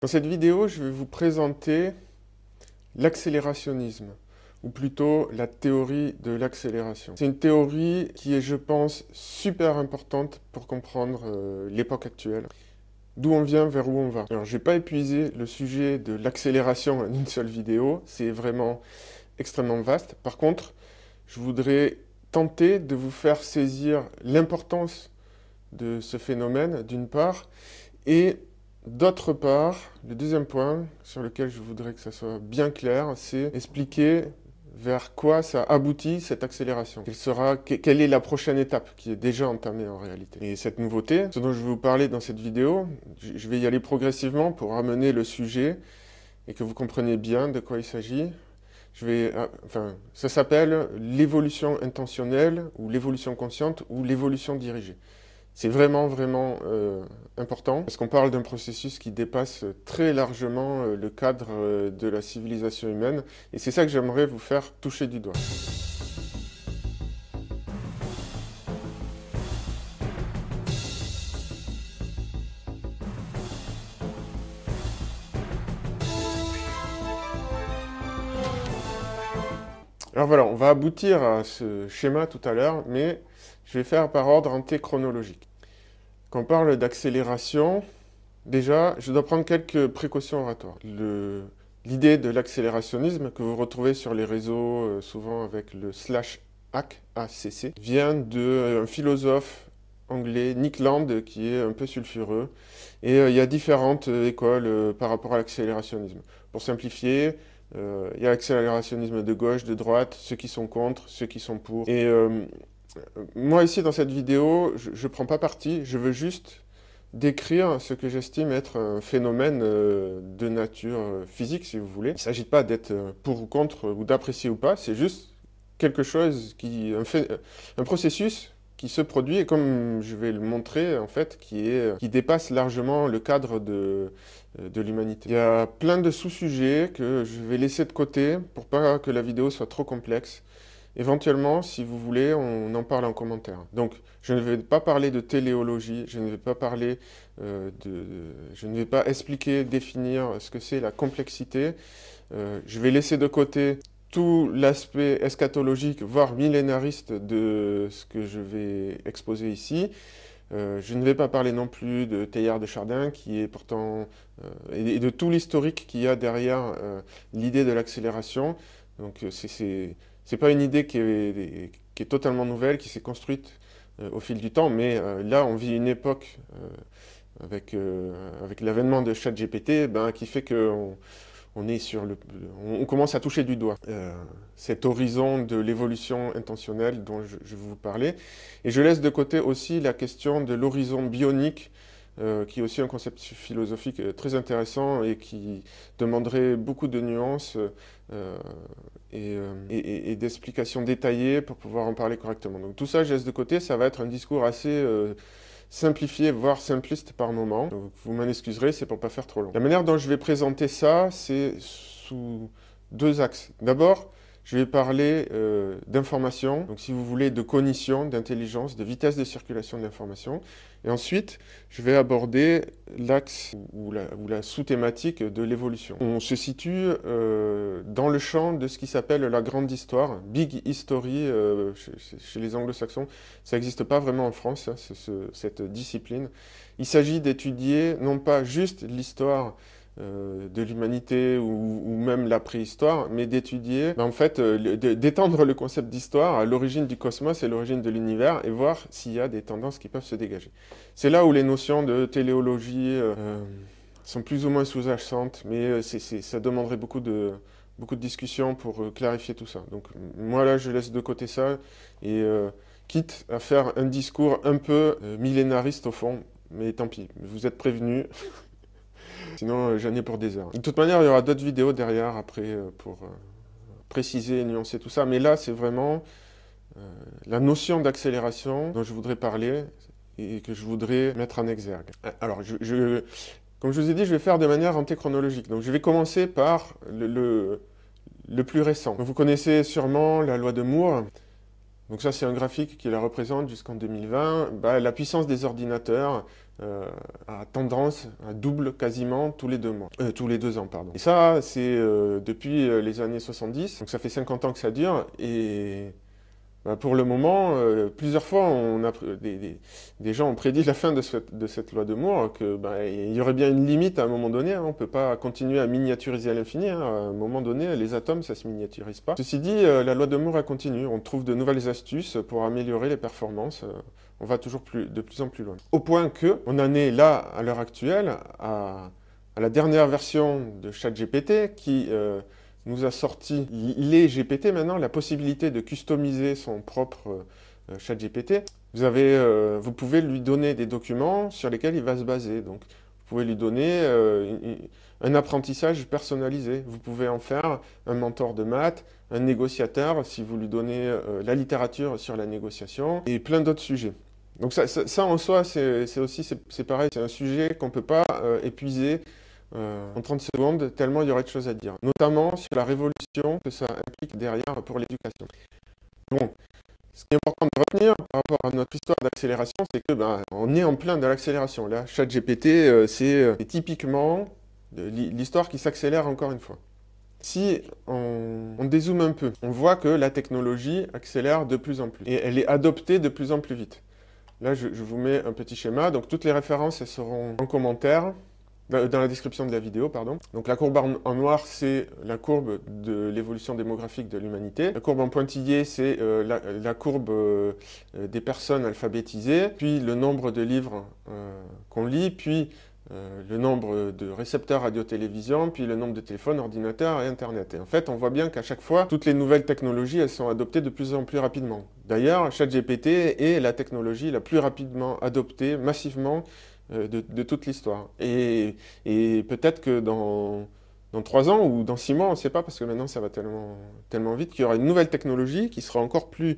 Dans cette vidéo, je vais vous présenter l'accélérationnisme, ou plutôt la théorie de l'accélération. C'est une théorie qui est, je pense, super importante pour comprendre l'époque actuelle, d'où on vient, vers où on va. Alors, je ne vais pas épuiser le sujet de l'accélération en une seule vidéo, c'est vraiment extrêmement vaste. Par contre, je voudrais tenter de vous faire saisir l'importance de ce phénomène, d'une part, et d'autre part, le deuxième point sur lequel je voudrais que ça soit bien clair, c'est expliquer vers quoi ça aboutit cette accélération. Quelle est la prochaine étape qui est déjà entamée en réalité. Et cette nouveauté, ce dont je vais vous parler dans cette vidéo, je vais y aller progressivement pour amener le sujet et que vous compreniez bien de quoi il s'agit. Ça s'appelle l'évolution intentionnelle ou l'évolution consciente ou l'évolution dirigée. C'est vraiment important, parce qu'on parle d'un processus qui dépasse très largement le cadre de la civilisation humaine, et c'est ça que j'aimerais vous faire toucher du doigt. Alors voilà, on va aboutir à ce schéma tout à l'heure, mais je vais faire par ordre antéchronologique. Quand on parle d'accélération, déjà, je dois prendre quelques précautions oratoires. L'idée de l'accélérationnisme, que vous retrouvez sur les réseaux, souvent avec le /hack, ACC, vient d'un philosophe anglais, Nick Land, qui est un peu sulfureux. Et il y a différentes écoles par rapport à l'accélérationnisme. Pour simplifier, il y a l'accélérationnisme de gauche, de droite, ceux qui sont contre, ceux qui sont pour. Et moi, ici, dans cette vidéo, je ne prends pas parti, je veux juste décrire ce que j'estime être un phénomène de nature physique, si vous voulez. Il ne s'agit pas d'être pour ou contre, ou d'apprécier ou pas, c'est juste quelque chose un processus qui se produit, et comme je vais le montrer, en fait, qui dépasse largement le cadre de l'humanité. Il y a plein de sous-sujets que je vais laisser de côté pour pas que la vidéo soit trop complexe. Éventuellement, si vous voulez, on en parle en commentaire. Donc, je ne vais pas parler de téléologie, je ne vais pas parler je ne vais pas expliquer, définir ce que c'est la complexité. Je vais laisser de côté tout l'aspect eschatologique, voire millénariste de ce que je vais exposer ici. Je ne vais pas parler non plus de Teilhard de Chardin, qui est pourtant, et de tout l'historique qu'il y a derrière l'idée de l'accélération. Donc, c'est pas une idée qui est totalement nouvelle, qui s'est construite au fil du temps, mais là, on vit une époque avec l'avènement de ChatGPT qui fait qu'on on commence à toucher du doigt cet horizon de l'évolution intentionnelle dont je vais vous parler. Et je laisse de côté aussi la question de l'horizon bionique, qui est aussi un concept philosophique très intéressant et qui demanderait beaucoup de nuances et d'explications détaillées pour pouvoir en parler correctement. Donc tout ça, je laisse de côté, ça va être un discours assez simplifié, voire simpliste par moment. Donc, vous m'en excuserez, c'est pour pas faire trop long. La manière dont je vais présenter ça, c'est sous deux axes. D'abord, je vais parler d'information, donc si vous voulez, de cognition, d'intelligence, de vitesse de circulation de l'information. Et ensuite, je vais aborder l'axe ou la sous-thématique de l'évolution. On se situe dans le champ de ce qui s'appelle la grande histoire, Big History chez les anglo-saxons. Ça n'existe pas vraiment en France, hein, cette discipline. Il s'agit d'étudier non pas juste l'histoire de l'humanité ou même la préhistoire, mais d'étudier, en fait, d'étendre le concept d'histoire à l'origine du cosmos et l'origine de l'univers et voir s'il y a des tendances qui peuvent se dégager. C'est là où les notions de téléologie sont plus ou moins sous-jacentes, mais ça demanderait beaucoup de discussions pour clarifier tout ça. Donc moi là, je laisse de côté ça et quitte à faire un discours un peu millénariste au fond, mais tant pis, vous êtes prévenus. Sinon, j'en ai pour des heures. De toute manière, il y aura d'autres vidéos derrière après pour préciser et nuancer tout ça. Mais là, c'est vraiment la notion d'accélération dont je voudrais parler et que je voudrais mettre en exergue. Alors, comme je vous ai dit, je vais faire de manière antéchronologique. Donc, je vais commencer par le plus récent. Vous connaissez sûrement la loi de Moore. Donc ça, c'est un graphique qui la représente jusqu'en 2020. Bah, la puissance des ordinateurs a tendance à double quasiment tous les 2 mois. Tous les 2 ans, pardon. Et ça, c'est depuis les années 70. Donc ça fait 50 ans que ça dure. Et bah, pour le moment, plusieurs fois, des gens ont prédit la fin de cette loi de Moore, que bah, il y aurait bien une limite à un moment donné. Hein. On ne peut pas continuer à miniaturiser à l'infini. Hein. À un moment donné, les atomes, ça ne se miniaturise pas. Ceci dit, la loi de Moore, elle continue. On trouve de nouvelles astuces pour améliorer les performances. On va toujours de plus en plus loin. Au point que, on en est là, à l'heure actuelle, à la dernière version de ChatGPT qui nous a sorti les GPT maintenant, la possibilité de customiser son propre ChatGPT. Vous pouvez lui donner des documents sur lesquels il va se baser. Donc, vous pouvez lui donner un apprentissage personnalisé. Vous pouvez en faire un mentor de maths, un négociateur, si vous lui donnez la littérature sur la négociation, et plein d'autres sujets. Donc ça en soi, c'est pareil, c'est un sujet qu'on ne peut pas épuiser en 30 secondes, tellement il y aurait de choses à dire, notamment sur la révolution que ça implique derrière pour l'éducation. Donc, ce qui est important de retenir par rapport à notre histoire d'accélération, c'est que on est en plein de l'accélération. Là, ChatGPT, c'est typiquement l'histoire qui s'accélère encore une fois. Si on dézoome un peu, on voit que la technologie accélère de plus en plus et elle est adoptée de plus en plus vite. Là, je vous mets un petit schéma. Donc, toutes les références, elles seront en commentaire, dans la description de la vidéo, pardon. Donc, la courbe en noir, c'est la courbe de l'évolution démographique de l'humanité. La courbe en pointillé, c'est la courbe des personnes alphabétisées, puis le nombre de livres qu'on lit, puis le nombre de récepteurs radio-télévision, puis le nombre de téléphones, ordinateurs et Internet. Et en fait, on voit bien qu'à chaque fois, toutes les nouvelles technologies, elles sont adoptées de plus en plus rapidement. D'ailleurs, ChatGPT est la technologie la plus rapidement adoptée, massivement, de toute l'histoire. Et peut-être que dans 3 ans ou dans 6 mois, on ne sait pas, parce que maintenant, ça va tellement vite, qu'il y aura une nouvelle technologie qui sera encore plus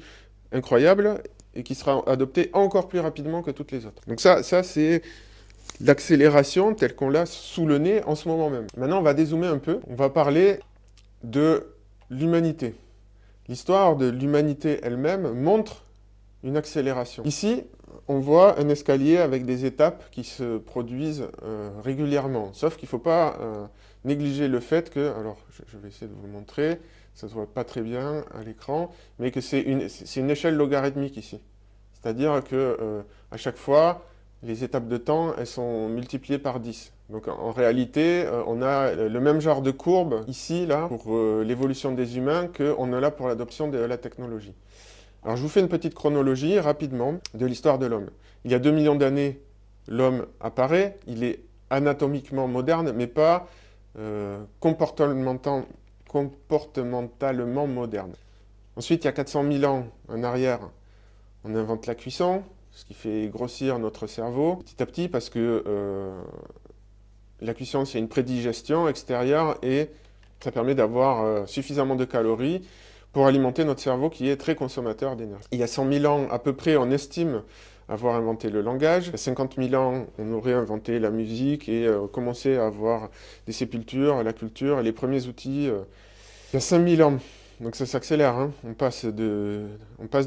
incroyable et qui sera adoptée encore plus rapidement que toutes les autres. Donc ça c'est l'accélération telle qu'on l'a sous le nez en ce moment même. Maintenant, on va dézoomer un peu. On va parler de l'humanité. L'histoire de l'humanité elle-même montre une accélération. Ici, on voit un escalier avec des étapes qui se produisent régulièrement. Sauf qu'il ne faut pas négliger le fait que, alors je vais essayer de vous le montrer, ça ne se voit pas très bien à l'écran, mais que c'est une échelle logarithmique ici. C'est-à-dire que à chaque fois, les étapes de temps, elles sont multipliées par 10. Donc en réalité, on a le même genre de courbe ici, là, pour l'évolution des humains qu'on a là pour l'adoption de la technologie. Alors je vous fais une petite chronologie, rapidement, de l'histoire de l'homme. Il y a 2 millions d'années, l'homme apparaît, il est anatomiquement moderne, mais pas comportementalement moderne. Ensuite, il y a 400 000 ans en arrière, on invente la cuisson, ce qui fait grossir notre cerveau petit à petit, parce que la cuisson, c'est une prédigestion extérieure et ça permet d'avoir suffisamment de calories pour alimenter notre cerveau qui est très consommateur d'énergie. Il y a 100 000 ans à peu près, on estime avoir inventé le langage. Il y a 50 000 ans, on aurait inventé la musique et commencé à avoir des sépultures, la culture, les premiers outils. Il y a 5 000 ans. Donc ça s'accélère, hein. On passe de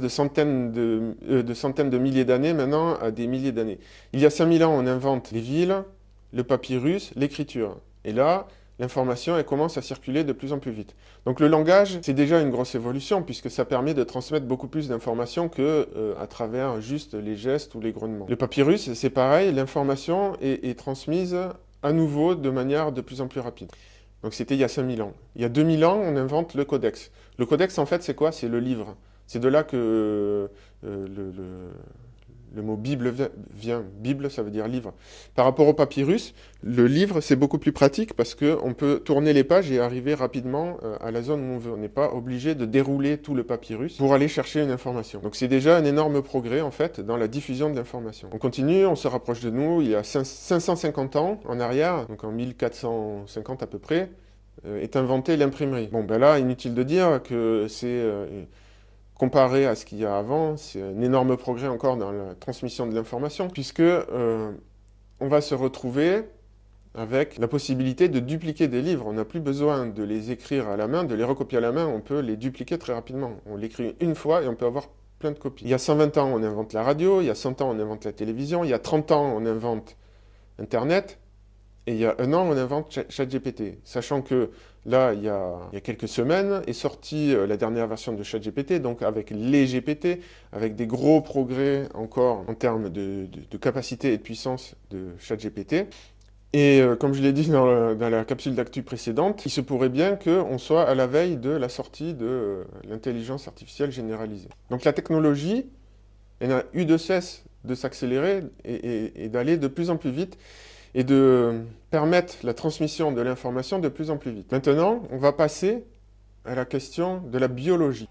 centaines de milliers d'années maintenant à des milliers d'années. Il y a 5000 ans, on invente les villes, le papyrus, l'écriture. Et là, l'information, elle commence à circuler de plus en plus vite. Donc le langage, c'est déjà une grosse évolution, puisque ça permet de transmettre beaucoup plus d'informations qu'à travers juste les gestes ou les grognements. Le papyrus, c'est pareil, l'information est transmise à nouveau de manière de plus en plus rapide. Donc c'était il y a 5000 ans. Il y a 2000 ans, on invente le codex. Le codex, en fait, c'est quoi? C'est le livre. C'est de là que le mot Bible vient. Bible, ça veut dire livre. Par rapport au papyrus, le livre, c'est beaucoup plus pratique parce qu'on peut tourner les pages et arriver rapidement à la zone où on veut. On n'est pas obligé de dérouler tout le papyrus pour aller chercher une information. Donc c'est déjà un énorme progrès, en fait, dans la diffusion de l'information. On continue, on se rapproche de nous. Il y a 550 ans en arrière, donc en 1450 à peu près, est inventée l'imprimerie. Bon, ben là, inutile de dire que c'est... comparé à ce qu'il y a avant, c'est un énorme progrès encore dans la transmission de l'information, puisque on va se retrouver avec la possibilité de dupliquer des livres. On n'a plus besoin de les écrire à la main, de les recopier à la main, on peut les dupliquer très rapidement. On l'écrit une fois et on peut avoir plein de copies. Il y a 120 ans, on invente la radio, il y a 100 ans, on invente la télévision, il y a 30 ans, on invente Internet, et il y a un an, on invente ChatGPT. Sachant que là, il y a quelques semaines, est sortie la dernière version de ChatGPT, donc avec les GPT, avec des gros progrès encore en termes de capacité et de puissance de ChatGPT. Et comme je l'ai dit dans la capsule d'actu précédente, il se pourrait bien qu'on soit à la veille de la sortie de l'intelligence artificielle généralisée. Donc la technologie, elle n'a eu de cesse de s'accélérer et d'aller de plus en plus vite et de permettre la transmission de l'information de plus en plus vite. Maintenant, on va passer à la question de la biologie.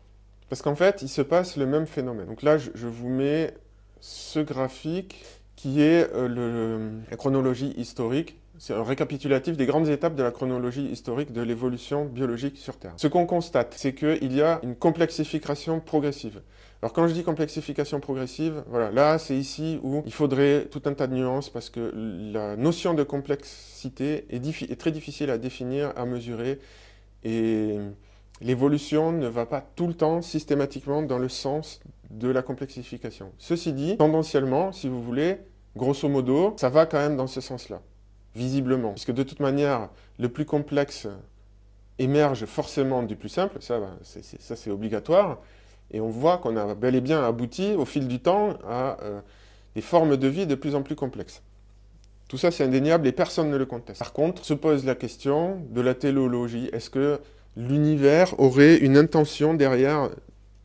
Parce qu'en fait, il se passe le même phénomène. Donc là, je vous mets ce graphique qui est la chronologie historique. C'est un récapitulatif des grandes étapes de la chronologie historique de l'évolution biologique sur Terre. Ce qu'on constate, c'est qu'il y a une complexification progressive. Alors quand je dis complexification progressive, voilà, là c'est ici où il faudrait tout un tas de nuances parce que la notion de complexité est très difficile à définir, à mesurer et l'évolution ne va pas tout le temps systématiquement dans le sens de la complexification. Ceci dit, tendanciellement, si vous voulez, grosso modo, ça va quand même dans ce sens-là, visiblement. Puisque de toute manière, le plus complexe émerge forcément du plus simple, ça c'est obligatoire, et on voit qu'on a bel et bien abouti au fil du temps à des formes de vie de plus en plus complexes. Tout ça c'est indéniable et personne ne le conteste. Par contre, se pose la question de la téléologie. Est-ce que l'univers aurait une intention derrière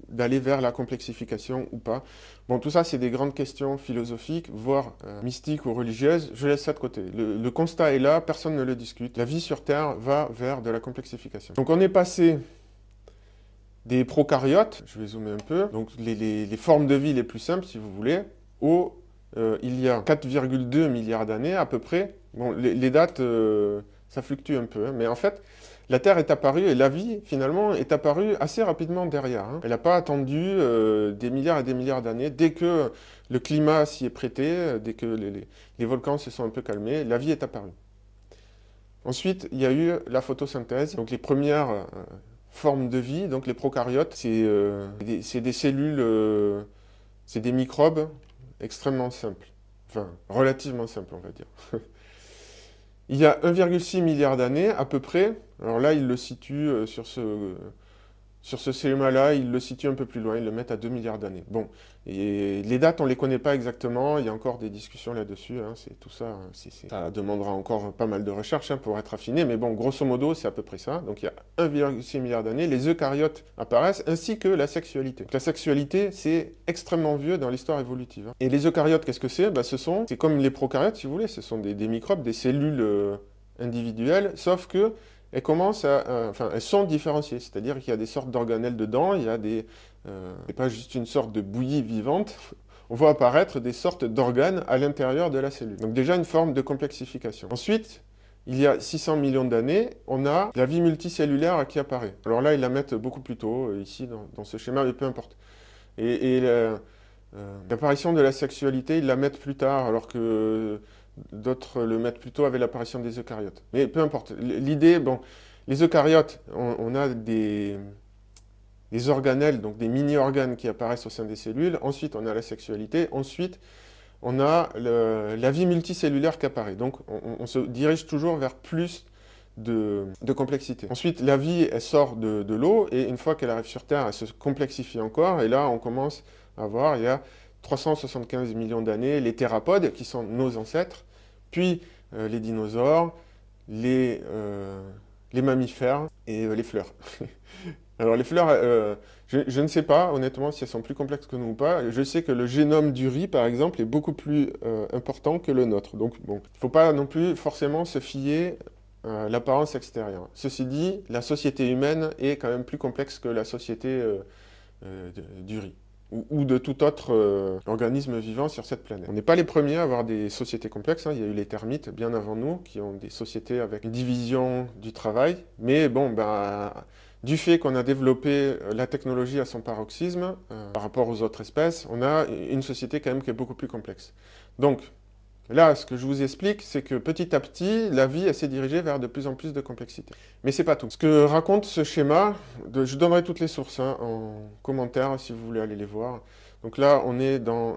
d'aller vers la complexification ou pas? Bon, tout ça, c'est des grandes questions philosophiques, voire mystiques ou religieuses. Je laisse ça de côté. Le constat est là, personne ne le discute. La vie sur Terre va vers de la complexification. Donc on est passé des prokaryotes, je vais zoomer un peu, donc les formes de vie les plus simples, si vous voulez, il y a 4,2 milliards d'années à peu près. Bon, les dates, ça fluctue un peu, hein, mais en fait, la Terre est apparue et la vie, finalement, est apparue assez rapidement derrière. Hein. Elle n'a pas attendu des milliards et des milliards d'années. Dès que le climat s'y est prêté, dès que les volcans se sont un peu calmés, la vie est apparue. Ensuite, il y a eu la photosynthèse, donc les premières formes de vie, donc les prokaryotes, c'est des cellules, c'est des microbes extrêmement simples. Enfin, relativement simples, on va dire. Il y a 1,6 milliard d'années, à peu près, alors là, il le situe sur ce schéma-là, il le situe un peu plus loin, il le met à 2 milliards d'années. Bon, et les dates, on ne les connaît pas exactement, il y a encore des discussions là-dessus, hein, tout ça, ça demandera encore pas mal de recherches hein, pour être affiné, mais bon, grosso modo, c'est à peu près ça. Donc il y a 1,6 milliard d'années, les eucaryotes apparaissent, ainsi que la sexualité. Donc, la sexualité, c'est extrêmement vieux dans l'histoire évolutive. Hein. Et les eucaryotes, qu'est-ce que c'est? C'est comme les prokaryotes, si vous voulez, ce sont des microbes, des cellules individuelles, sauf que elles elles sont différenciées, c'est-à-dire qu'il y a des sortes d'organelles dedans, il y a c'est pas juste une sorte de bouillie vivante, on voit apparaître des sortes d'organes à l'intérieur de la cellule. Donc déjà une forme de complexification. Ensuite, il y a 600 millions d'années, on a la vie multicellulaire qui apparaît. Alors là, ils la mettent beaucoup plus tôt, ici, dans ce schéma, mais peu importe. Et l'apparition de la sexualité, ils la mettent plus tard, alors que d'autres le mettent plutôt avec l'apparition des eucaryotes. Mais peu importe. L'idée, bon, les eucaryotes, on a des organelles, donc des mini-organes qui apparaissent au sein des cellules. Ensuite, on a la sexualité. Ensuite, on a la vie multicellulaire qui apparaît. Donc, on se dirige toujours vers plus de complexité. Ensuite, la vie, elle sort de l'eau, et une fois qu'elle arrive sur Terre, elle se complexifie encore, et là, on commence à voir, il y a 375 millions d'années, les thérapodes, qui sont nos ancêtres, puis les dinosaures, les mammifères et les fleurs. Alors les fleurs, je ne sais pas honnêtement si elles sont plus complexes que nous ou pas. Je sais que le génome du riz, par exemple, est beaucoup plus important que le nôtre. Donc bon, il ne faut pas non plus forcément se fier à l'apparence extérieure. Ceci dit, la société humaine est quand même plus complexe que la société du riz. Ou de tout autre organisme vivant sur cette planète. On n'est pas les premiers à avoir des sociétés complexes, hein. Il y a eu les termites bien avant nous, qui ont des sociétés avec une division du travail, mais bon, du fait qu'on a développé la technologie à son paroxysme, par rapport aux autres espèces, on a une société quand même qui est beaucoup plus complexe. Donc, Là, ce que je vous explique, c'est que petit à petit, la vie s'est dirigée vers de plus en plus de complexité. Mais c'est pas tout. Ce que raconte ce schéma, je donnerai toutes les sources hein, en commentaire si vous voulez aller les voir. Donc là, on est dans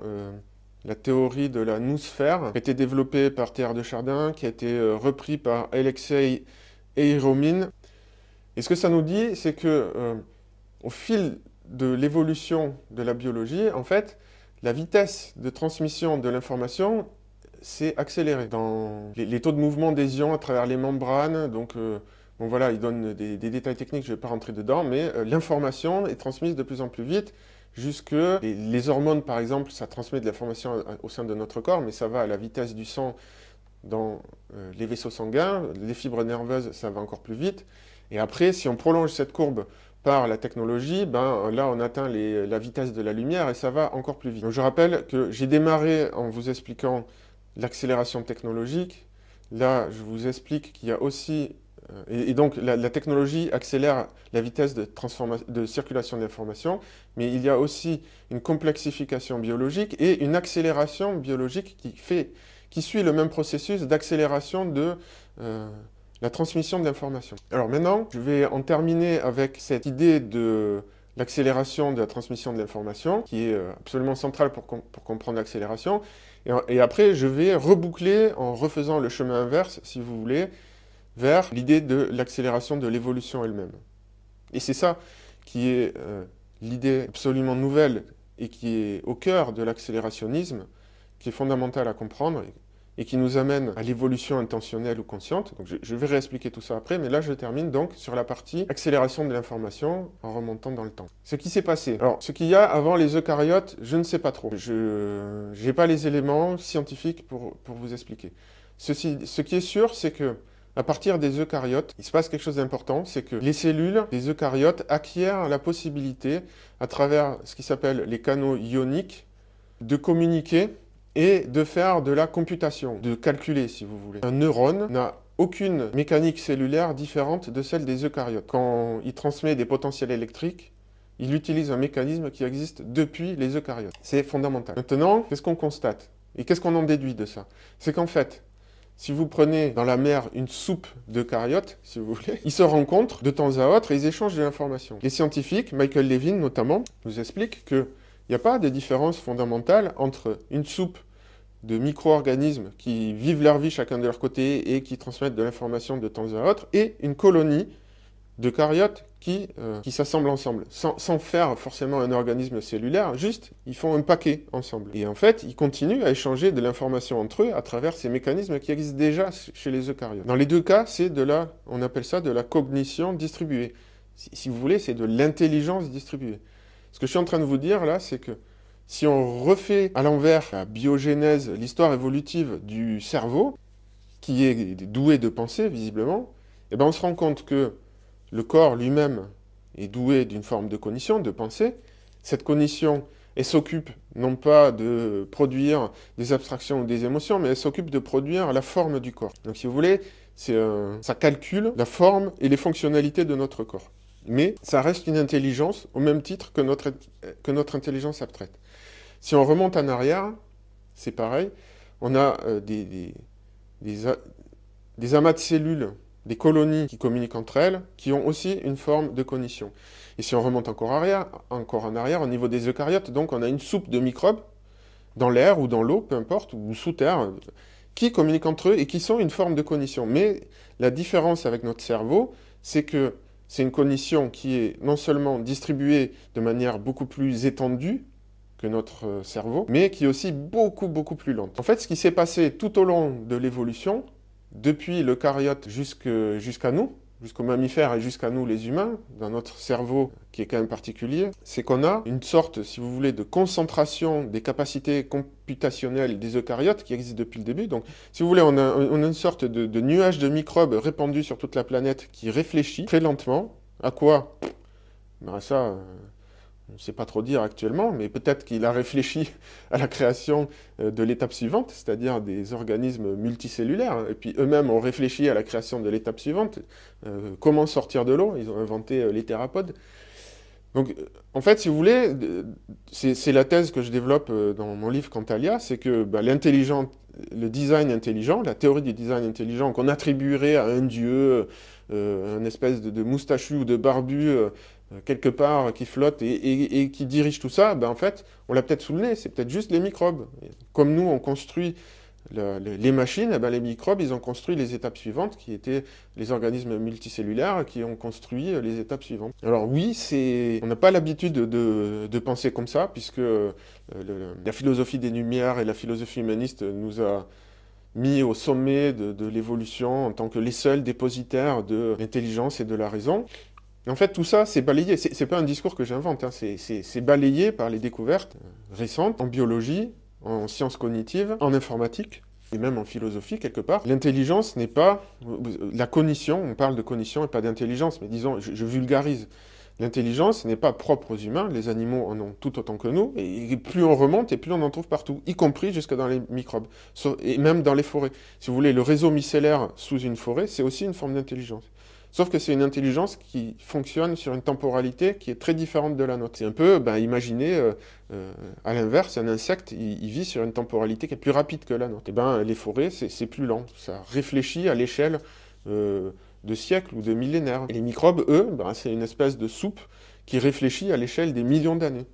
la théorie de la noosphère, qui a été développée par Teilhard de Chardin, qui a été repris par Alexei Eiromin. Et ce que ça nous dit, c'est que au fil de l'évolution de la biologie, en fait, la vitesse de transmission de l'information s'est accélérée. Dans les taux de mouvement des ions à travers les membranes, donc bon voilà, il donne des détails techniques, je ne vais pas rentrer dedans, mais l'information est transmise de plus en plus vite, jusque les hormones, par exemple, ça transmet de l'information au sein de notre corps, mais ça va à la vitesse du sang dans les vaisseaux sanguins, les fibres nerveuses, ça va encore plus vite. Et après, si on prolonge cette courbe par la technologie, ben, là on atteint la vitesse de la lumière et ça va encore plus vite. Donc, je rappelle que j'ai démarré en vous expliquant l'accélération technologique. Là, je vous explique qu'il y a aussi... et donc, la technologie accélère la vitesse de circulation de l'information, mais il y a aussi une complexification biologique et une accélération biologique qui suit le même processus d'accélération de la transmission de l'information. Alors maintenant, je vais en terminer avec cette idée de l'accélération de la transmission de l'information, qui est absolument centrale pour comprendre l'accélération. Et après, je vais reboucler en refaisant le chemin inverse, si vous voulez, vers l'idée de l'accélération de l'évolution elle-même. Et c'est ça qui est l'idée absolument nouvelle et qui est au cœur de l'accélérationnisme, qui est fondamentale à comprendre et qui nous amène à l'évolution intentionnelle ou consciente. Donc je vais réexpliquer tout ça après, mais là je termine donc sur la partie accélération de l'information en remontant dans le temps. Ce qui s'est passé. Alors, ce qu'il y a avant les eucaryotes, je ne sais pas trop. Je n'ai pas les éléments scientifiques pour vous expliquer. Ce qui est sûr, c'est que à partir des eucaryotes, il se passe quelque chose d'important, c'est que les cellules des eucaryotes acquièrent la possibilité, à travers ce qui s'appelle les canaux ioniques, de communiquer et de faire de la computation, de calculer si vous voulez. Un neurone n'a aucune mécanique cellulaire différente de celle des eucaryotes. Quand il transmet des potentiels électriques, il utilise un mécanisme qui existe depuis les eucaryotes. C'est fondamental. Maintenant, qu'est-ce qu'on constate? Et qu'est-ce qu'on en déduit de ça? C'est qu'en fait, si vous prenez dans la mer une soupe d'eucaryotes, si vous voulez, ils se rencontrent de temps à autre et ils échangent de l'information. Les scientifiques, Michael Levin notamment, nous expliquent qu'il n'y a pas de différence fondamentale entre une soupe de micro-organismes qui vivent leur vie chacun de leur côté et qui transmettent de l'information de temps à autre, et une colonie d'eucaryotes qui s'assemblent ensemble, sans faire forcément un organisme cellulaire, juste ils font un paquet ensemble. Et en fait, ils continuent à échanger de l'information entre eux à travers ces mécanismes qui existent déjà chez les eucaryotes. Dans les deux cas, c'est on appelle ça de la cognition distribuée. Si vous voulez, c'est de l'intelligence distribuée. Ce que je suis en train de vous dire là, c'est que si on refait à l'envers la biogénèse, l'histoire évolutive du cerveau, qui est doué de pensée, visiblement, eh ben on se rend compte que le corps lui-même est doué d'une forme de cognition, de pensée. Cette cognition, elle s'occupe non pas de produire des abstractions ou des émotions, mais elle s'occupe de produire la forme du corps. Donc si vous voulez, ça calcule la forme et les fonctionnalités de notre corps. Mais ça reste une intelligence au même titre que notre intelligence abstraite. Si on remonte en arrière, c'est pareil, on a des amas de cellules, des colonies qui communiquent entre elles, qui ont aussi une forme de cognition. Et si on remonte encore en arrière, au niveau des eucaryotes, donc on a une soupe de microbes, dans l'air ou dans l'eau, peu importe, ou sous terre, qui communiquent entre eux et qui sont une forme de cognition. Mais la différence avec notre cerveau, c'est que c'est une cognition qui est non seulement distribuée de manière beaucoup plus étendue que notre cerveau, mais qui est aussi beaucoup, beaucoup plus lente. En fait, ce qui s'est passé tout au long de l'évolution, depuis l'eucaryote jusqu'à nous, jusqu'aux mammifères et jusqu'à nous les humains, dans notre cerveau qui est quand même particulier, c'est qu'on a une sorte, si vous voulez, de concentration des capacités computationnelles des eucaryotes qui existe depuis le début. Donc, si vous voulez, on a une sorte de nuage de microbes répandu sur toute la planète qui réfléchit très lentement. À quoi? Ben ça... on ne sait pas trop dire actuellement, mais peut-être qu'il a réfléchi à la création de l'étape suivante, c'est-à-dire des organismes multicellulaires, et puis eux-mêmes ont réfléchi à la création de l'étape suivante, comment sortir de l'eau, ils ont inventé les thérapodes. Donc, en fait, si vous voulez, c'est la thèse que je développe dans mon livre Quantalia, c'est que l'intelligence le design intelligent, la théorie du design intelligent qu'on attribuerait à un dieu, un espèce de moustachu ou de barbu quelque part qui flotte et qui dirige tout ça, ben en fait, on l'a peut-être sous le nez, c'est peut-être juste les microbes. Comme nous, on construit les machines, eh ben les microbes, ils ont construit les étapes suivantes, qui étaient les organismes multicellulaires qui ont construit les étapes suivantes. Alors oui, on n'a pas l'habitude de penser comme ça, puisque la philosophie des Lumières et la philosophie humaniste nous a mis au sommet de l'évolution en tant que les seuls dépositaires de l'intelligence et de la raison. Et en fait, tout ça, c'est balayé. C'est pas un discours que j'invente, hein. C'est balayé par les découvertes récentes en biologie, en sciences cognitives, en informatique, et même en philosophie, quelque part. L'intelligence n'est pas... La cognition, on parle de cognition et pas d'intelligence, mais disons, je vulgarise. L'intelligence n'est pas propre aux humains, les animaux en ont tout autant que nous, et plus on remonte, et plus on en trouve partout, y compris jusque dans les microbes, et même dans les forêts. Si vous voulez, le réseau micellaire sous une forêt, c'est aussi une forme d'intelligence. Sauf que c'est une intelligence qui fonctionne sur une temporalité qui est très différente de la nôtre. C'est un peu, imaginez, à l'inverse, un insecte, il vit sur une temporalité qui est plus rapide que la nôtre. Et les forêts, c'est plus lent. Ça réfléchit à l'échelle de siècles ou de millénaires. Et les microbes, eux, c'est une espèce de soupe qui réfléchit à l'échelle des millions d'années.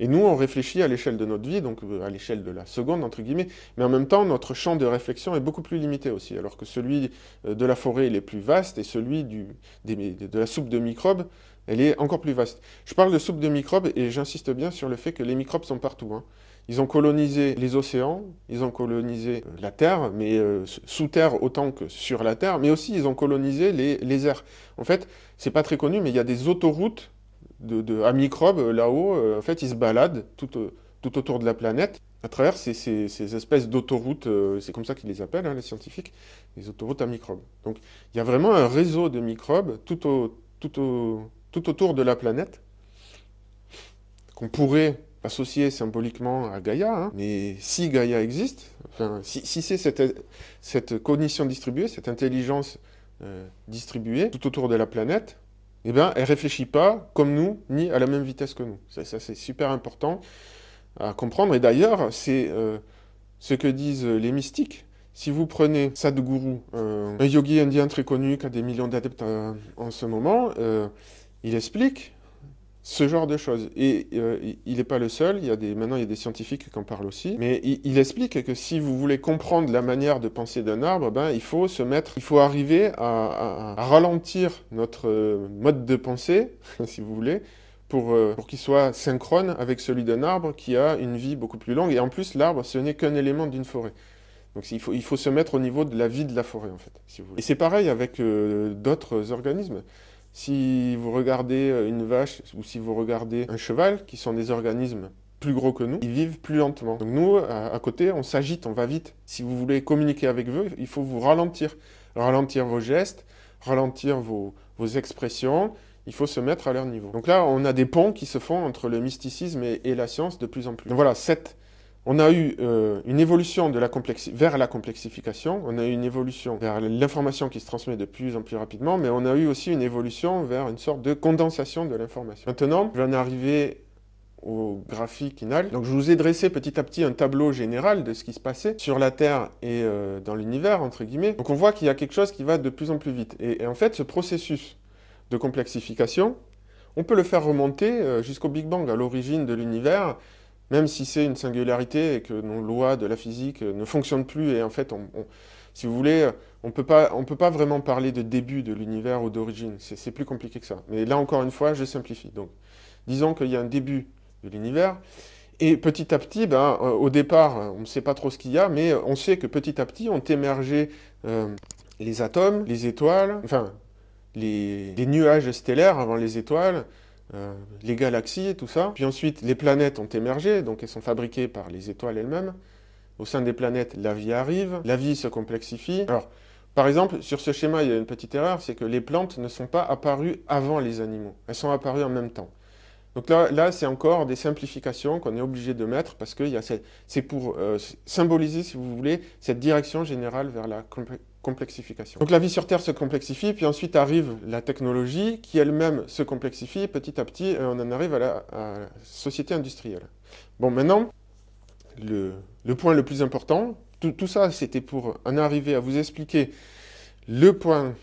Et nous, on réfléchit à l'échelle de notre vie, donc à l'échelle de la seconde, entre guillemets, mais en même temps, notre champ de réflexion est beaucoup plus limité aussi, alors que celui de la forêt, il est plus vaste, et celui de la soupe de microbes, elle est encore plus vaste. Je parle de soupe de microbes, et j'insiste bien sur le fait que les microbes sont partout, hein. Ils ont colonisé les océans, ils ont colonisé la Terre, mais sous terre autant que sur la Terre, mais aussi ils ont colonisé les airs. En fait, c'est pas très connu, mais il y a des autoroutes à microbes là-haut, en fait, ils se baladent tout autour de la planète, à travers ces espèces d'autoroutes, c'est comme ça qu'ils les appellent, hein, les scientifiques, les autoroutes à microbes. Donc, il y a vraiment un réseau de microbes tout autour de la planète, qu'on pourrait associer symboliquement à Gaïa, hein, mais si Gaïa existe, enfin, si c'est cette cognition distribuée, cette intelligence distribuée tout autour de la planète, eh bien, elle ne réfléchit pas comme nous, ni à la même vitesse que nous. Ça c'est super important à comprendre. Et d'ailleurs, c'est ce que disent les mystiques. Si vous prenez Sadhguru, un yogi indien très connu qui a des millions d'adeptes en ce moment, il explique ce genre de choses. Et il n'est pas le seul, maintenant il y a des scientifiques qui en parlent aussi, mais il explique que si vous voulez comprendre la manière de penser d'un arbre, il faut arriver à ralentir notre mode de pensée, si vous voulez, pour qu'il soit synchrone avec celui d'un arbre qui a une vie beaucoup plus longue. Et en plus, l'arbre, ce n'est qu'un élément d'une forêt. Donc il faut se mettre au niveau de la vie de la forêt, en fait, si vous voulez. Et c'est pareil avec d'autres organismes. Si vous regardez une vache ou si vous regardez un cheval, qui sont des organismes plus gros que nous, ils vivent plus lentement. Donc nous, à côté, on s'agite, on va vite. Si vous voulez communiquer avec eux, il faut vous ralentir. Ralentir vos gestes, ralentir vos expressions, il faut se mettre à leur niveau. Donc là, on a des ponts qui se font entre le mysticisme et la science de plus en plus. Donc voilà, on a eu une évolution vers la complexification, on a eu une évolution vers l'information qui se transmet de plus en plus rapidement, mais on a eu aussi une évolution vers une sorte de condensation de l'information. Maintenant, je vais en arriver au graphique final. Donc je vous ai dressé petit à petit un tableau général de ce qui se passait sur la Terre et dans l'univers, entre guillemets. Donc on voit qu'il y a quelque chose qui va de plus en plus vite. Et en fait, ce processus de complexification, on peut le faire remonter jusqu'au Big Bang, à l'origine de l'univers, même si c'est une singularité et que nos lois de la physique ne fonctionnent plus, et en fait, si vous voulez, on peut pas vraiment parler de début de l'univers ou d'origine, c'est plus compliqué que ça. Mais là, encore une fois, je simplifie. Donc, disons qu'il y a un début de l'univers, et petit à petit, au départ, on ne sait pas trop ce qu'il y a, mais on sait que petit à petit ont émergé les atomes, les étoiles, enfin, les nuages stellaires avant les étoiles, les galaxies et tout ça. Puis ensuite, les planètes ont émergé, donc elles sont fabriquées par les étoiles elles-mêmes. Au sein des planètes, la vie arrive, la vie se complexifie. Alors, par exemple, sur ce schéma, il y a une petite erreur, c'est que les plantes ne sont pas apparues avant les animaux. Elles sont apparues en même temps. Donc là c'est encore des simplifications qu'on est obligé de mettre, parce que c'est pour symboliser, si vous voulez, cette direction générale vers la complexification. Donc la vie sur Terre se complexifie, puis ensuite arrive la technologie qui elle-même se complexifie, petit à petit, on en arrive à la société industrielle. Bon, maintenant, le point le plus important, Tout ça, c'était pour en arriver à vous expliquer le point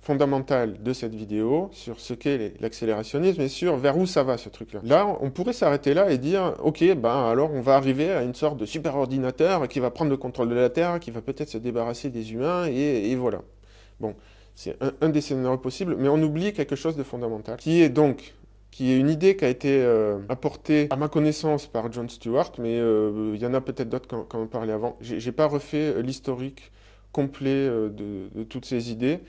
fondamental de cette vidéo sur ce qu'est l'accélérationnisme et sur vers où ça va ce truc-là. Là, on pourrait s'arrêter là et dire, ok, ben alors on va arriver à une sorte de super ordinateur qui va prendre le contrôle de la Terre, qui va peut-être se débarrasser des humains, et voilà. Bon, c'est un des scénarios possibles, mais on oublie quelque chose de fondamental, qui est une idée qui a été apportée à ma connaissance par Jon Stewart, mais il y en a peut-être d'autres qui en ont parlé avant. J'ai pas refait l'historique complet de toutes ces idées.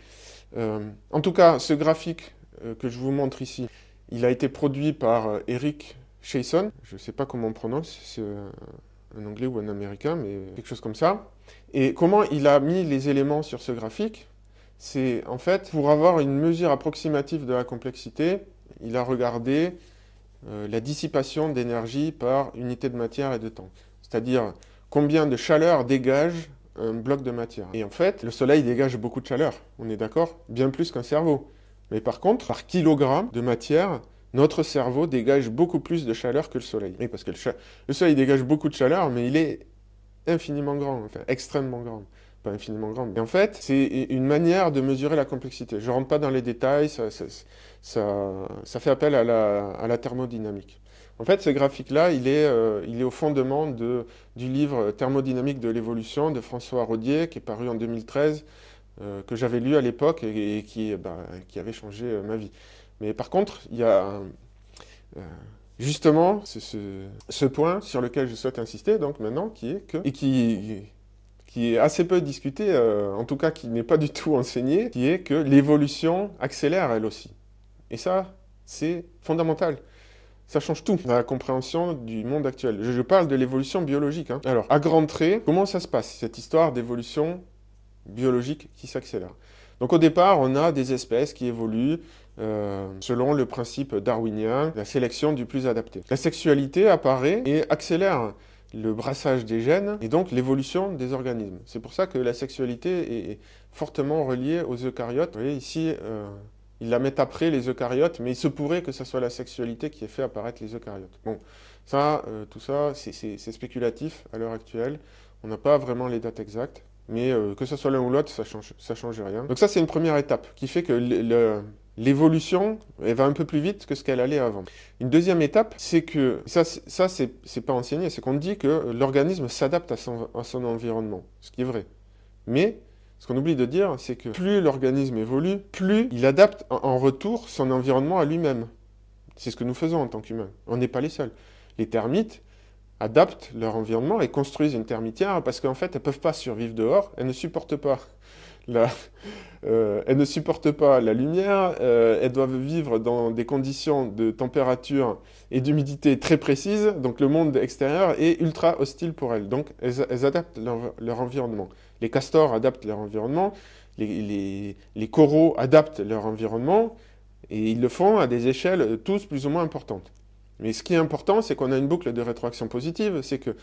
En tout cas, ce graphique que je vous montre ici, il a été produit par Eric Chason. Je ne sais pas comment on prononce, c'est un anglais ou un américain, mais quelque chose comme ça. Et comment il a mis les éléments sur ce graphique? C'est en fait, pour avoir une mesure approximative de la complexité, il a regardé la dissipation d'énergie par unité de matière et de temps. C'est-à-dire combien de chaleur dégage un bloc de matière. Et en fait, le Soleil dégage beaucoup de chaleur, on est d'accord? Bien plus qu'un cerveau. Mais par contre, par kilogramme de matière, notre cerveau dégage beaucoup plus de chaleur que le Soleil. Oui, parce que le Soleil dégage beaucoup de chaleur, mais il est infiniment grand, enfin extrêmement grand. Pas infiniment grand. Et en fait, c'est une manière de mesurer la complexité. Je ne rentre pas dans les détails, ça fait appel à la thermodynamique. En fait, ce graphique-là, il est au fondement du livre Thermodynamique de l'évolution de François Rodier, qui est paru en 2013, que j'avais lu à l'époque et qui avait changé ma vie. Mais par contre, il y a justement ce point sur lequel je souhaite insister, donc maintenant, qui est assez peu discuté, en tout cas qui n'est pas du tout enseigné, qui est que l'évolution accélère elle aussi. Et ça, c'est fondamental. Ça change tout dans la compréhension du monde actuel. Je parle de l'évolution biologique. Hein. Alors, à grands traits, comment ça se passe, cette histoire d'évolution biologique qui s'accélère? Donc au départ, on a des espèces qui évoluent selon le principe darwinien, la sélection du plus adapté. La sexualité apparaît et accélère le brassage des gènes et donc l'évolution des organismes. C'est pour ça que la sexualité est fortement reliée aux eucaryotes. Vous voyez ici, ils la mettent après les eucaryotes, mais il se pourrait que ce soit la sexualité qui ait fait apparaître les eucaryotes. Bon, ça, tout ça, c'est spéculatif à l'heure actuelle. On n'a pas vraiment les dates exactes, mais que ce soit l'un ou l'autre, ça change rien. Donc ça, c'est une première étape qui fait que l'évolution, elle va un peu plus vite que ce qu'elle allait avant. Une deuxième étape, c'est que, ça c'est pas enseigné, c'est qu'on dit que l'organisme s'adapte à son environnement, ce qui est vrai. Mais, ce qu'on oublie de dire, c'est que plus l'organisme évolue, plus il adapte en retour son environnement à lui-même. C'est ce que nous faisons en tant qu'humains. On n'est pas les seuls. Les termites adaptent leur environnement et construisent une termitière parce qu'en fait, elles ne peuvent pas survivre dehors, elles ne supportent pas elles ne supportent pas la lumière, elles doivent vivre dans des conditions de température et d'humidité très précises, donc le monde extérieur est ultra hostile pour elles. Donc elles adaptent leur environnement. Les castors adaptent leur environnement, les coraux adaptent leur environnement, et ils le font à des échelles tous plus ou moins importantes. Mais ce qui est important, c'est qu'on a une boucle de rétroaction positive, c'est que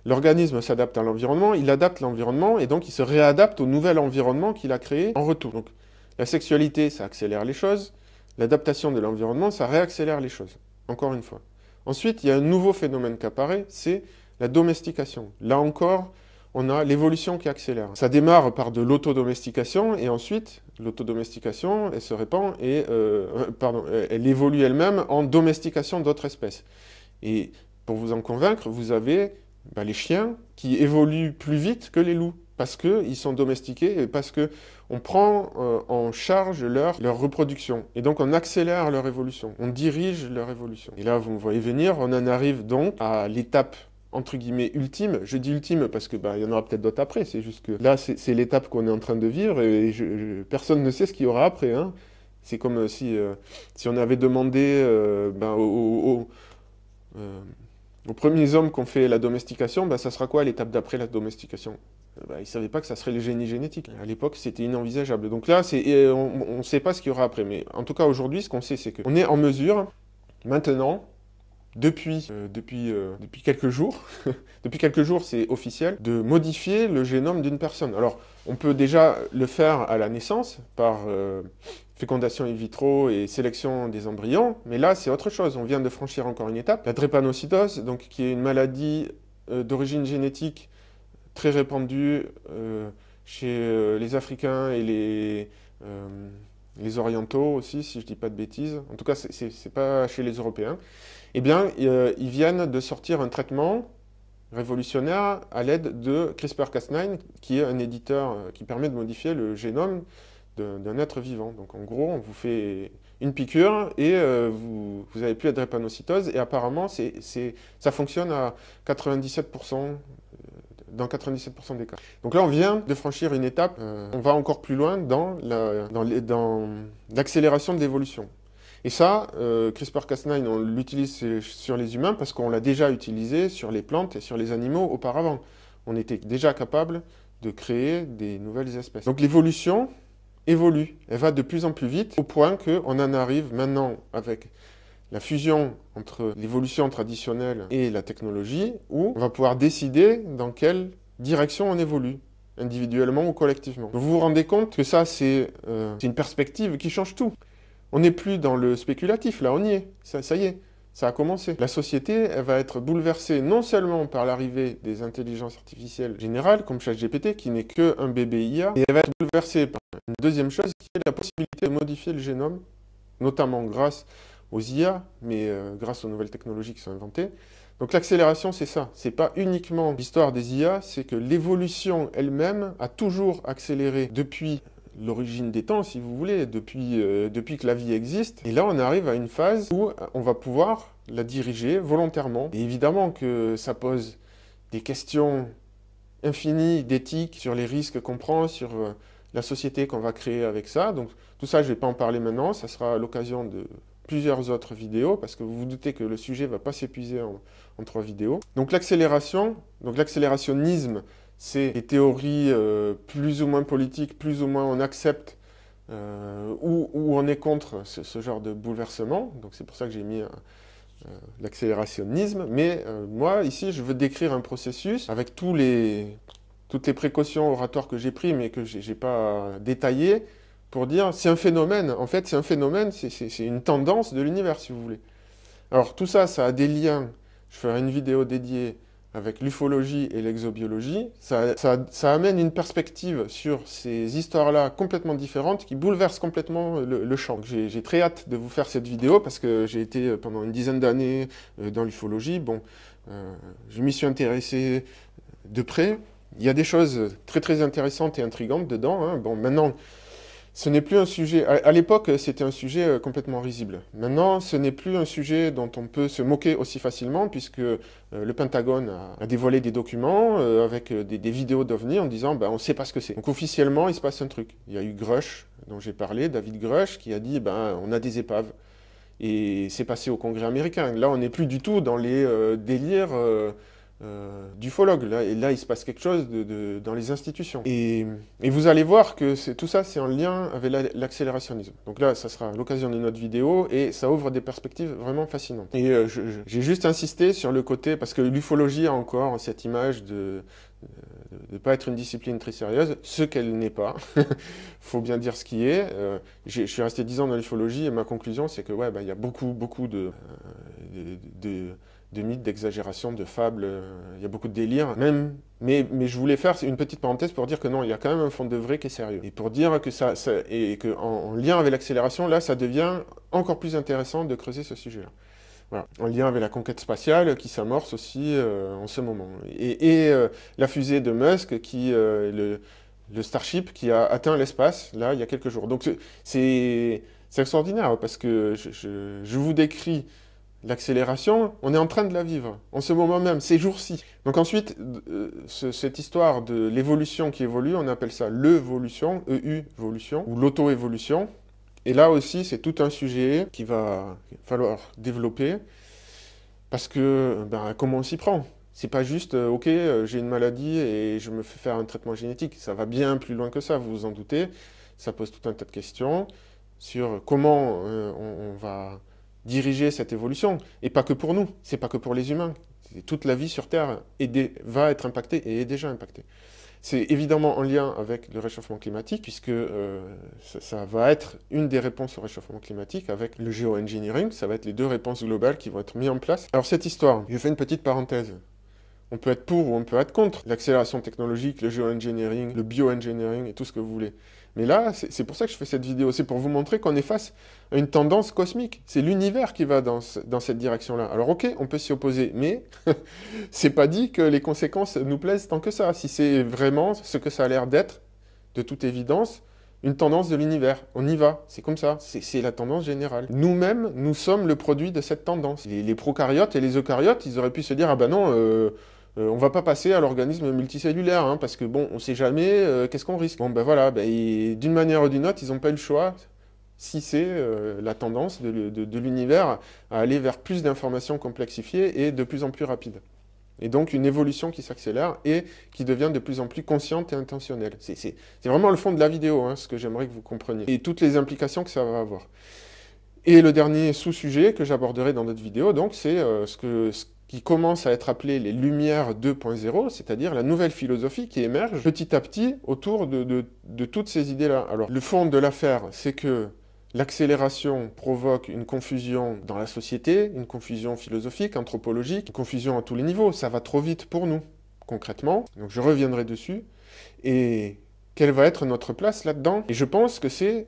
l'organisme s'adapte à l'environnement, il adapte l'environnement, et donc il se réadapte au nouvel environnement qu'il a créé en retour. Donc la sexualité, ça accélère les choses, l'adaptation de l'environnement, ça réaccélère les choses, encore une fois. Ensuite, il y a un nouveau phénomène qui apparaît, c'est la domestication. Là encore, on a l'évolution qui accélère. Ça démarre par de l'autodomestication, et ensuite, l'autodomestication, elle se répand, et elle évolue elle-même en domestication d'autres espèces. Et pour vous en convaincre, vous avez les chiens qui évoluent plus vite que les loups, parce qu'ils sont domestiqués et parce qu'on prend en charge leur reproduction. Et donc on accélère leur évolution, on dirige leur évolution. Et là, vous me voyez venir, on en arrive donc à l'étape entre guillemets ultime. Je dis ultime parce que il y en aura peut-être d'autres après, c'est juste que là, c'est l'étape qu'on est en train de vivre et personne ne sait ce qu'il y aura après. Hein. C'est comme si on avait demandé aux premiers hommes qui ont fait la domestication, ça sera quoi l'étape d'après la domestication? Ils ne savaient pas que ça serait le génie génétique. À l'époque, c'était inenvisageable. Donc là, on ne sait pas ce qu'il y aura après. Mais en tout cas, aujourd'hui, ce qu'on sait, c'est qu'on est en mesure, maintenant, depuis quelques jours, depuis quelques jours, c'est officiel, de modifier le génome d'une personne. Alors, on peut déjà le faire à la naissance, par fécondation in vitro et sélection des embryons, mais là, c'est autre chose. On vient de franchir encore une étape, la drépanocytose, donc, qui est une maladie d'origine génétique très répandu chez les Africains et les Orientaux aussi, si je ne dis pas de bêtises. En tout cas, c'est pas chez les Européens. Eh bien, ils viennent de sortir un traitement révolutionnaire à l'aide de CRISPR-Cas9, qui est un éditeur qui permet de modifier le génome d'un être vivant. Donc en gros, on vous fait une piqûre et vous n'avez plus la drépanocytose. Et apparemment, ça fonctionne à 97%, dans 97% des cas. Donc là, on vient de franchir une étape. On va encore plus loin dans l'accélération de l'évolution. Et ça, CRISPR-Cas9, on l'utilise sur les humains parce qu'on l'a déjà utilisé sur les plantes et sur les animaux auparavant. On était déjà capable de créer des nouvelles espèces. Donc l'évolution évolue, elle va de plus en plus vite, au point qu'on en arrive maintenant avec la fusion entre l'évolution traditionnelle et la technologie, où on va pouvoir décider dans quelle direction on évolue, individuellement ou collectivement. Donc vous vous rendez compte que ça, c'est une perspective qui change tout. On n'est plus dans le spéculatif, là on y est, ça y est, ça a commencé. La société, elle va être bouleversée non seulement par l'arrivée des intelligences artificielles générales, comme ChatGPT, qui n'est qu'un bébé IA, mais elle va être bouleversée par une deuxième chose, qui est la possibilité de modifier le génome, notamment grâce aux IA, mais grâce aux nouvelles technologies qui sont inventées. Donc l'accélération, c'est ça. C'est pas uniquement l'histoire des IA, c'est que l'évolution elle-même a toujours accéléré depuis l'origine des temps, si vous voulez, depuis que la vie existe. Et là, on arrive à une phase où on va pouvoir la diriger volontairement. Et évidemment que ça pose des questions infinies d'éthique sur les risques qu'on prend, sur la société qu'on va créer avec ça. Donc tout ça, je ne vais pas en parler maintenant. Ça sera à l'occasion de plusieurs autres vidéos, parce que vous vous doutez que le sujet ne va pas s'épuiser en 3 vidéos. Donc l'accelérationnisme, c'est des théories plus ou moins politiques, plus ou moins on accepte, ou on est contre ce genre de bouleversement. Donc c'est pour ça que j'ai mis l'accélérationnisme. Mais moi, ici, je veux décrire un processus avec toutes les précautions oratoires que j'ai prises, mais que je n'ai pas détaillées, pour dire c'est un phénomène. En fait, c'est un phénomène, c'est une tendance de l'univers, si vous voulez. Alors tout ça, ça a des liens. Je ferai une vidéo dédiée avec l'ufologie et l'exobiologie. Ça amène une perspective sur ces histoires-là complètement différentes qui bouleversent complètement le champ. J'ai très hâte de vous faire cette vidéo parce que j'ai été pendant une dizaine d'années dans l'ufologie. Bon, je m'y suis intéressé de près. Il y a des choses très très intéressantes et intrigantes dedans, hein. Bon, maintenant, ce n'est plus un sujet... À l'époque, c'était un sujet complètement risible. Maintenant, ce n'est plus un sujet dont on peut se moquer aussi facilement, puisque le Pentagone a dévoilé des documents avec des vidéos d'OVNI en disant on ne sait pas ce que c'est. Donc officiellement, il se passe un truc. Il y a eu Grush, dont j'ai parlé, David Grush, qui a dit on a des épaves. Et c'est passé au Congrès américain. Là, on n'est plus du tout dans les délires... d'ufologue. Là, il se passe quelque chose dans les institutions. Et vous allez voir que tout ça, c'est en lien avec l'accélérationnisme. Donc là, ça sera l'occasion d'une autre vidéo, et ça ouvre des perspectives vraiment fascinantes. Et j'ai juste insisté sur le côté, parce que l'ufologie a encore cette image de ne pas être une discipline très sérieuse, ce qu'elle n'est pas. Faut bien dire ce qui est. Je suis resté 10 ans dans l'ufologie, et ma conclusion, c'est que il y a beaucoup de mythes, d'exagérations, de fables, il y a beaucoup de délire. Mais je voulais faire une petite parenthèse pour dire que non, il y a quand même un fond de vrai qui est sérieux. Et pour dire que et qu'en lien avec l'accélération, là, ça devient encore plus intéressant de creuser ce sujet-là. Voilà. En lien avec la conquête spatiale qui s'amorce aussi en ce moment. Et la fusée de Musk, le Starship, qui a atteint l'espace, là, il y a quelques jours. Donc c'est extraordinaire, parce que je vous décris l'accélération, on est en train de la vivre, en ce moment même, ces jours-ci. Donc ensuite, cette histoire de l'évolution qui évolue, on appelle ça l'évolution, EU-évolution, ou l'auto-évolution. Et là aussi, c'est tout un sujet qu'il va falloir développer, parce que, comment on s'y prend? C'est pas juste, ok, j'ai une maladie et je me fais faire un traitement génétique. Ça va bien plus loin que ça, vous vous en doutez. Ça pose tout un tas de questions sur comment on va diriger cette évolution, et pas que pour nous, c'est pas que pour les humains. Toute la vie sur Terre va être impactée et est déjà impactée. C'est évidemment en lien avec le réchauffement climatique, puisque ça va être une des réponses au réchauffement climatique avec le géoengineering. Ça va être les 2 réponses globales qui vont être mises en place. Alors cette histoire, je fais une petite parenthèse. On peut être pour ou on peut être contre l'accélération technologique, le géoengineering, le bioengineering et tout ce que vous voulez. Mais là, c'est pour ça que je fais cette vidéo. C'est pour vous montrer qu'on est face à une tendance cosmique. C'est l'univers qui va dans cette direction-là. Alors ok, on peut s'y opposer, mais c'est pas dit que les conséquences nous plaisent tant que ça. Si c'est vraiment ce que ça a l'air d'être, de toute évidence, une tendance de l'univers. On y va, c'est comme ça, c'est la tendance générale. Nous-mêmes, nous sommes le produit de cette tendance. Les prokaryotes et les eucaryotes, ils auraient pu se dire « Ah ben non, on va pas passer à l'organisme multicellulaire, hein, parce que bon, on sait jamais, qu'est-ce qu'on risque ?» Bon ben voilà, d'une manière ou d'une autre, ils n'ont pas eu le choix, si c'est la tendance de l'univers à aller vers plus d'informations complexifiées et de plus en plus rapides. Et donc une évolution qui s'accélère et qui devient de plus en plus consciente et intentionnelle. C'est vraiment le fond de la vidéo, hein, ce que j'aimerais que vous compreniez. Et toutes les implications que ça va avoir. Et le dernier sous-sujet que j'aborderai dans notre vidéo, donc, c'est ce qui commence à être appelé les Lumières 2.0, c'est-à-dire la nouvelle philosophie qui émerge petit à petit autour de toutes ces idées-là. Alors, le fond de l'affaire, c'est que l'accélération provoque une confusion dans la société, une confusion philosophique, anthropologique, une confusion à tous les niveaux. Ça va trop vite pour nous, concrètement. Donc je reviendrai dessus. Et quelle va être notre place là-dedans? Et je pense que c'est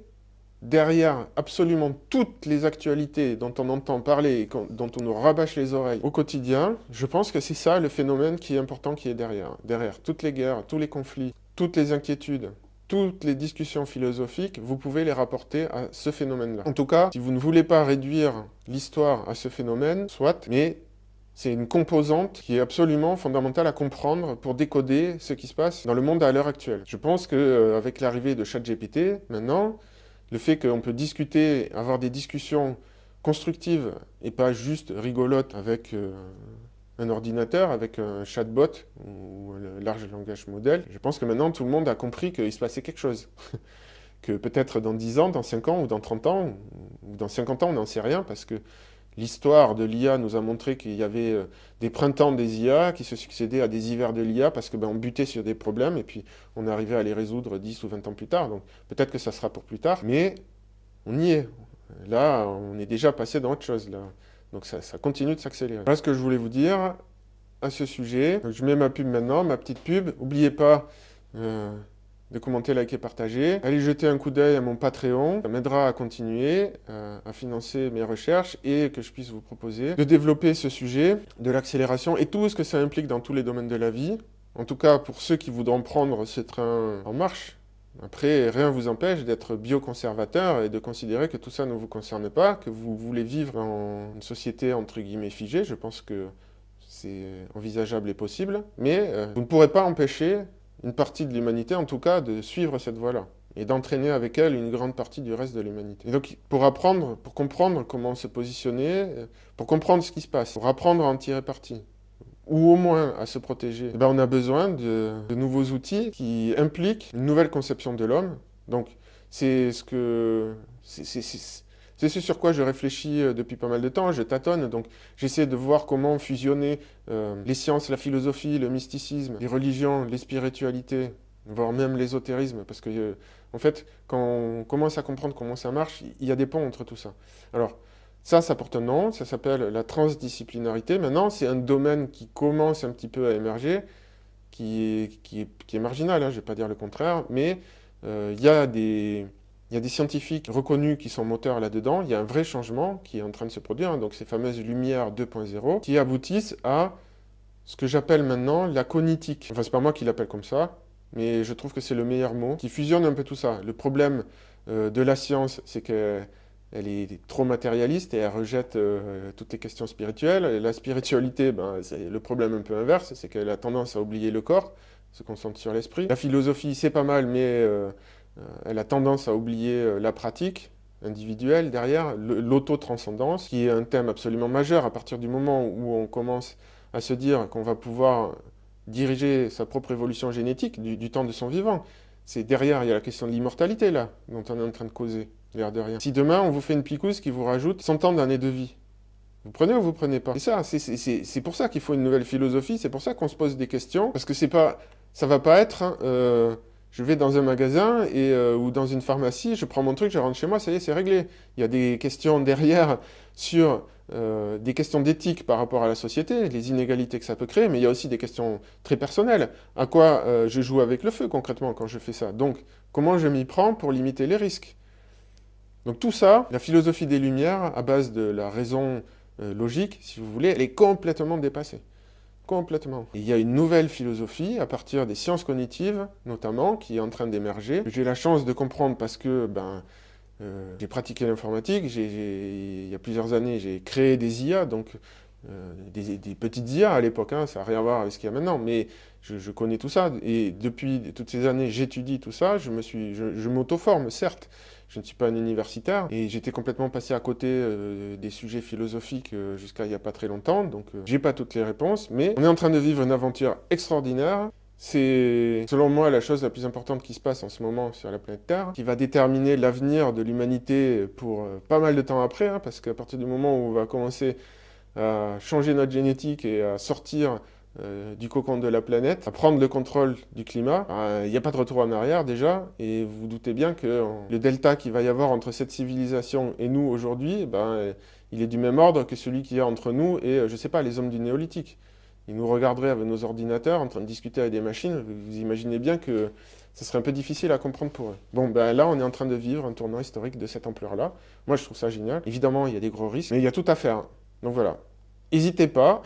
derrière absolument toutes les actualités dont on entend parler et dont on nous rabâche les oreilles au quotidien, je pense que c'est ça le phénomène qui est important qui est derrière. Derrière toutes les guerres, tous les conflits, toutes les inquiétudes, toutes les discussions philosophiques, vous pouvez les rapporter à ce phénomène-là. En tout cas, si vous ne voulez pas réduire l'histoire à ce phénomène, soit, mais c'est une composante qui est absolument fondamentale à comprendre pour décoder ce qui se passe dans le monde à l'heure actuelle. Je pense qu'avec l'arrivée de ChatGPT, maintenant, le fait qu'on peut discuter, avoir des discussions constructives et pas juste rigolotes avec un ordinateur, avec un chatbot ou un large langage modèle, je pense que maintenant tout le monde a compris qu'il se passait quelque chose. Que peut-être dans 10 ans, dans 5 ans ou dans 30 ans, ou dans 50 ans, on n'en sait rien, parce que l'histoire de l'IA nous a montré qu'il y avait des printemps des IA qui se succédaient à des hivers de l'IA, parce que on butait sur des problèmes, et puis on arrivait à les résoudre 10 ou 20 ans plus tard. Donc peut-être que ça sera pour plus tard, mais on y est. Là, on est déjà passé dans autre chose, là. Donc ça continue de s'accélérer. Voilà ce que je voulais vous dire à ce sujet. Donc, je mets ma pub maintenant, ma petite pub. N'oubliez pas de commenter, liker, partager. Allez jeter un coup d'œil à mon Patreon. Ça m'aidera à continuer à financer mes recherches et que je puisse vous proposer de développer ce sujet de l'accélération et tout ce que ça implique dans tous les domaines de la vie. En tout cas, pour ceux qui voudront prendre ce train en marche. Après, rien ne vous empêche d'être bioconservateur et de considérer que tout ça ne vous concerne pas, que vous voulez vivre en une société entre guillemets figée. Je pense que c'est envisageable et possible, mais vous ne pourrez pas empêcher une partie de l'humanité, en tout cas, de suivre cette voie-là et d'entraîner avec elle une grande partie du reste de l'humanité. Et donc, pour apprendre, pour comprendre comment se positionner, pour comprendre ce qui se passe, pour apprendre à en tirer parti, ou au moins à se protéger, on a besoin de nouveaux outils qui impliquent une nouvelle conception de l'homme. Donc, c'est ce sur quoi je réfléchis depuis pas mal de temps, je tâtonne, donc j'essaie de voir comment fusionner les sciences, la philosophie, le mysticisme, les religions, les spiritualités, voire même l'ésotérisme, parce que, en fait, quand on commence à comprendre comment ça marche, il y a des ponts entre tout ça. Alors, ça porte un nom, ça s'appelle la transdisciplinarité. Maintenant, c'est un domaine qui commence un petit peu à émerger, qui est marginal, hein, je ne vais pas dire le contraire, mais il y a des scientifiques reconnus qui sont moteurs là-dedans, il y a un vrai changement qui est en train de se produire, hein, donc ces fameuses Lumières 2.0, qui aboutissent à ce que j'appelle maintenant la cognitique. Enfin, c'est pas moi qui l'appelle comme ça, mais je trouve que c'est le meilleur mot, qui fusionne un peu tout ça. Le problème de la science, c'est qu'elle est trop matérialiste et elle rejette toutes les questions spirituelles. Et la spiritualité, c'est le problème un peu inverse, c'est qu'elle a tendance à oublier le corps, se concentre sur l'esprit. La philosophie, c'est pas mal, mais elle a tendance à oublier la pratique individuelle derrière, l'auto-transcendance, qui est un thème absolument majeur à partir du moment où on commence à se dire qu'on va pouvoir diriger sa propre évolution génétique du temps de son vivant. C'est derrière, il y a la question de l'immortalité, là, dont on est en train de causer, l'air de rien. Si demain, on vous fait une picouse qui vous rajoute 100 ans d'années de vie, vous prenez ou vous prenez pas? C'est ça, c'est pour ça qu'il faut une nouvelle philosophie, c'est pour ça qu'on se pose des questions, parce que ça va pas être, hein, je vais dans un magasin ou dans une pharmacie, je prends mon truc, je rentre chez moi, ça y est, c'est réglé. Il y a des questions derrière sur des questions d'éthique par rapport à la société, les inégalités que ça peut créer, mais il y a aussi des questions très personnelles. À quoi je joue avec le feu concrètement quand je fais ça? Donc, comment je m'y prends pour limiter les risques? Donc tout ça, la philosophie des Lumières, à base de la raison logique, si vous voulez, elle est complètement dépassée. Complètement. Et il y a une nouvelle philosophie, à partir des sciences cognitives, notamment, qui est en train d'émerger. J'ai la chance de comprendre parce que j'ai pratiqué l'informatique, il y a plusieurs années, j'ai créé des IA, donc des petites IA à l'époque, hein, ça n'a rien à voir avec ce qu'il y a maintenant, mais je connais tout ça, et depuis toutes ces années, j'étudie tout ça, je m'auto-forme, certes, je ne suis pas un universitaire, et j'étais complètement passé à côté des sujets philosophiques jusqu'à il n'y a pas très longtemps, donc j'ai pas toutes les réponses, mais on est en train de vivre une aventure extraordinaire. C'est, selon moi, la chose la plus importante qui se passe en ce moment sur la planète Terre, qui va déterminer l'avenir de l'humanité pour pas mal de temps après, hein, parce qu'à partir du moment où on va commencer à changer notre génétique et à sortir du cocon de la planète, à prendre le contrôle du climat, il n'y a pas de retour en arrière déjà, et vous vous doutez bien que le delta qu'il va y avoir entre cette civilisation et nous aujourd'hui, il est du même ordre que celui qu'il y a entre nous et, je ne sais pas, les hommes du néolithique. Ils nous regarderaient avec nos ordinateurs en train de discuter avec des machines, vous imaginez bien que ce serait un peu difficile à comprendre pour eux. Bon, là, on est en train de vivre un tournant historique de cette ampleur-là. Moi, je trouve ça génial. Évidemment, il y a des gros risques, mais il y a tout à faire. Donc voilà, n'hésitez pas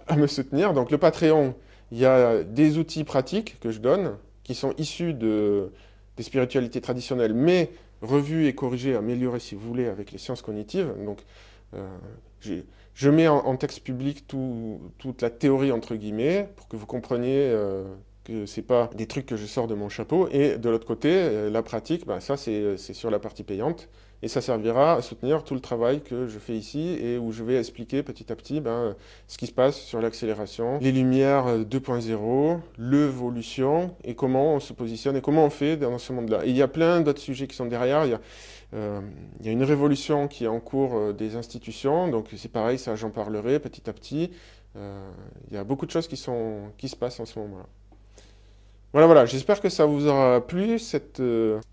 à me soutenir. Donc le Patreon, il y a des outils pratiques que je donne, qui sont issus des spiritualités traditionnelles, mais revus et corrigés, améliorés si vous voulez, avec les sciences cognitives. Donc je mets en texte public toute la théorie, entre guillemets, pour que vous compreniez que ce n'est pas des trucs que je sors de mon chapeau. Et de l'autre côté, la pratique, ça c'est sur la partie payante. Et ça servira à soutenir tout le travail que je fais ici et où je vais expliquer petit à petit ce qui se passe sur l'accélération, les lumières 2.0, l'évolution et comment on se positionne et comment on fait dans ce monde-là. Et il y a plein d'autres sujets qui sont derrière. Il y a une révolution qui est en cours des institutions, donc c'est pareil, ça j'en parlerai petit à petit. Il y a beaucoup de choses qui se passent en ce moment-là. Voilà, j'espère que ça vous aura plu, cette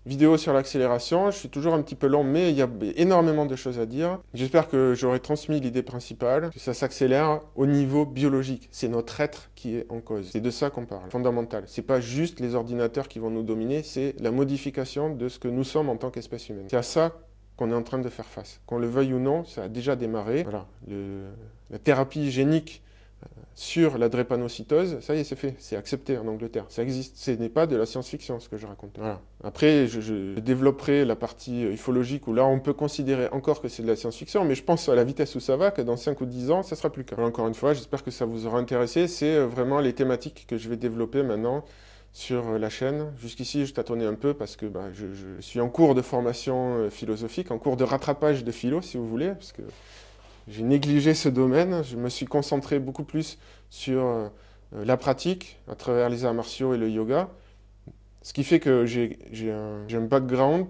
vidéo sur l'accélération. Je suis toujours un petit peu long, mais il y a énormément de choses à dire. J'espère que j'aurai transmis l'idée principale, que ça s'accélère au niveau biologique. C'est notre être qui est en cause. C'est de ça qu'on parle, fondamental. C'est pas juste les ordinateurs qui vont nous dominer, c'est la modification de ce que nous sommes en tant qu'espèce humaine. C'est à ça qu'on est en train de faire face. Qu'on le veuille ou non, ça a déjà démarré. Voilà, la thérapie génique sur la drépanocytose, ça y est, c'est fait, c'est accepté en Angleterre, ça existe, ce n'est pas de la science-fiction ce que je raconte. Voilà. Après, je développerai la partie ufologique où là on peut considérer encore que c'est de la science-fiction, mais je pense à la vitesse où ça va, que dans 5 ou 10 ans, ça sera plus le cas. Voilà, encore une fois, j'espère que ça vous aura intéressé, c'est vraiment les thématiques que je vais développer maintenant sur la chaîne. Jusqu'ici, je tâtonnais un peu parce que je suis en cours de formation philosophique, en cours de rattrapage de philo, si vous voulez, parce que j'ai négligé ce domaine, je me suis concentré beaucoup plus sur la pratique à travers les arts martiaux et le yoga, ce qui fait que j'ai un background,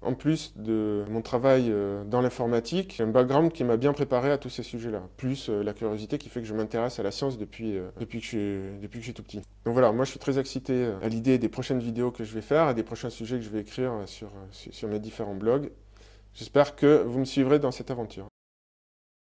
en plus de mon travail dans l'informatique, j'ai un background qui m'a bien préparé à tous ces sujets-là, plus la curiosité qui fait que je m'intéresse à la science depuis que je suis tout petit. Donc voilà, moi je suis très excité à l'idée des prochaines vidéos que je vais faire et des prochains sujets que je vais écrire sur mes différents blogs. J'espère que vous me suivrez dans cette aventure.